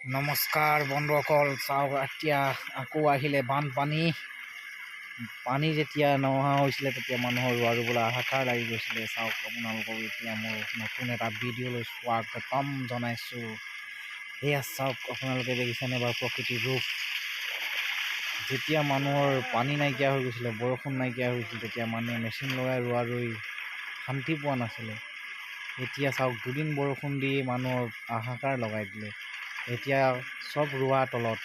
নমস্কাৰ বন্ধুসকল, চাওক এতিয়া আকৌ আহিলে বানপানী। পানী যেতিয়া নোহোৱা হৈছিলে তেতিয়া মানুহৰ ৰোৱা ৰুবলৈ হাহাকাৰ লাগি গৈছিলে। চাওক আপোনালোকক এতিয়া মোৰ নতুন এটা ভিডিঅ'লৈ স্বাগতম জনাইছোঁ। এয়া চাওক, আপোনালোকে দেখিছেনে বাৰু প্ৰকৃতিৰ ৰূপ। যেতিয়া মানুহৰ পানী নাইকিয়া হৈ গৈছিলে, বৰষুণ নাইকিয়া হৈ গৈছিলে, তেতিয়া মানুহে মেচিন লগাই ৰোৱা ৰুই শান্তি পোৱা নাছিলে। এতিয়া চাওক, দুদিন বৰষুণ দি মানুহৰ হাহাকাৰ লগাই দিলে। এতিয়া চব ৰোৱা তলত,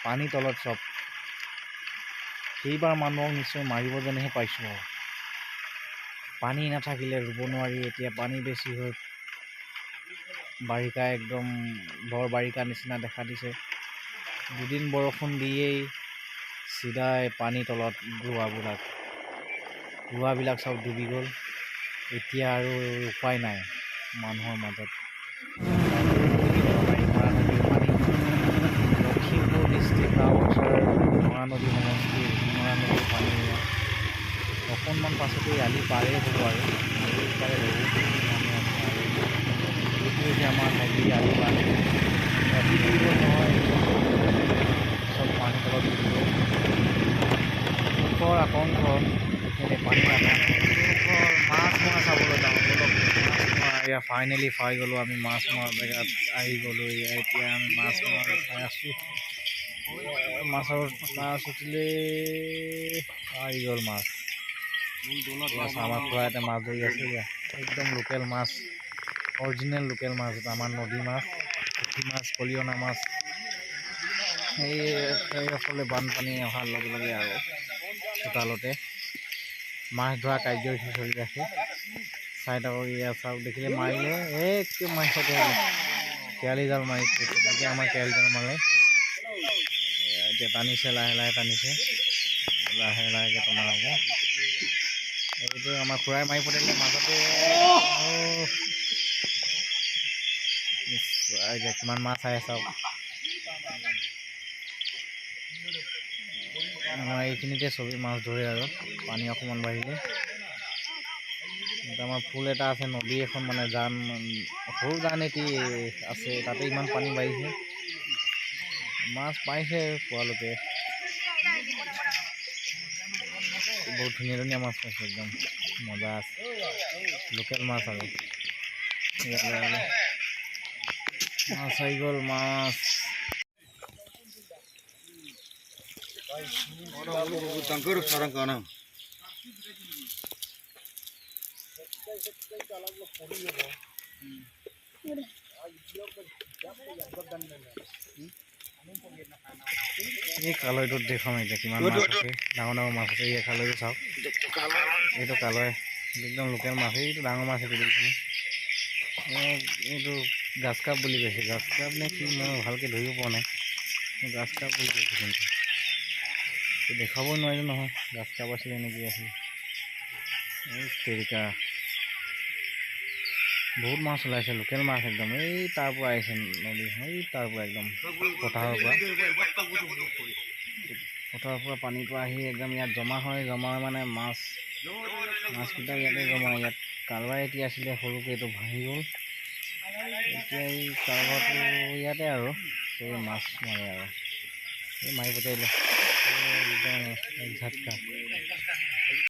পানী তলত চব। সেইবাৰ মানুহক নিশ্চয় মাৰিব যেনহে পাইছোঁ। পানী নাথাকিলে ৰুব নোৱাৰি। এতিয়া পানী বেছি হৈ বাৰিষা একদম বৰ বাৰিষা নিচিনা দেখা দিছে। দুদিন বৰষুণ দিয়েই চিধাই পানী তলত ৰোৱাবিলাক চব ডুবি গ'ল। এতিয়া আৰু উপায় নাই মানুহৰ মাজত। লখিমপুৰ ডিষ্ট্ৰিক্ট গাঁওচৰ মহানদী সমষ্টিৰ মহানদীৰ পানী অকণমান পাছতেই আলি পাৰেই হ'ব আৰু আলিৰ পাৰে বহুত মানুহ আছে। আৰু এইটো হৈছে আমাৰ নদী আলি পাৰ নহয়, চব পানী তলত দুখৰ আতংক। এইখিনি পানী মাছ মৰা চাবলৈ যাওঁ বলক। এয়া ফাইনেলি পাই গ'লোঁ আমি মাছ মৰা জেগাত আহি গ'লোঁ। এতিয়া আমি মাছ মৰা চাই আছোঁ। মাছ উঠিলে আহি গ'ল মাছ। আমাৰ খুৰাহঁতে মাছ ধৰি আছে। একদম লোকেল মাছ, অৰিজিনেল লোকেল মাছ, আমাৰ নদী মাছ, পুঠি মাছ, খলিহনা মাছ। সেইসকলে বানপানী অহাৰ লগে লগে আৰু চোতালতে মাছ ধৰা কাৰ্যসূচী চলি আছে। চাই থাকক। এয়া চাওক, দেখিলে মাৰিলে মাছতে কেৰালি জাল মাৰিছে। তেনেকৈ আমাৰ কেৰালি জাল মাৰে। এতিয়া টানিছে, লাহে লাহে টানিছে, লাহে লাহেকৈ টনা হ'ব। এইটো আমাৰ খুৰাই মাৰি পঠাইছিলে মাজতে। এতিয়া কিমান মাছ আহে চাওক। আমাৰ এইখিনিতে চবেই মাছ ধৰে আৰু পানী অকণমান বাঢ়িলে। আমাৰ পুল এটা আছে, নদী এখন মানে জান, সৰু জান এটি আছে, তাতে ইমান পানী বাঢ়িছে। মাছ পাইছে পোৱালোকে, বহুত ধুনীয়া ধুনীয়া মাছ পাইছে, একদম মজা আছে, লোকেল মাছ। আৰু মাছ আহি গ'ল, মাছ। এই কালৈটোত দেখুৱাম এতিয়া কিমান মাছ আছে, ডাঙৰ ডাঙৰ মাছ আছে। এই কালৈটো চাওক, এইটো কালৈ একদম লোকেল মাছ। এইটো ডাঙৰ মাছ, এইটো দেখিছেনে? এইটো গাছ কাপ বুলি কৈছে, গাছ কাপ নে কি মই ভালকৈ ধৰিব পৰা নাই। গাছ কাপ বুলি কৈছে, কিন্তু দেখাবই নোৱাৰিলোঁ নহয় গাছ কাপ আছিলে নেকি আছিলে। এই তেৰিকা বহুত মাছ ওলাইছে, লোকেল মাছ একদম। এই তাৰ পৰা আহিছে নদী, এই তাৰ পৰা একদম পথাৰৰ পৰা পানীটো আহি একদম ইয়াত জমা হয় মানে মাছকেইটা ইয়াতে জমা। ইয়াত কালবাৰ এটি আছিলে সৰুকৈ, এইটো ভাঙি গ'ল। এতিয়া এই কালবাৰটো ইয়াতে আৰু এই মাছ মাৰে আৰু এই মাৰি পঠিয়াইলে একদম এক ঝাটকা।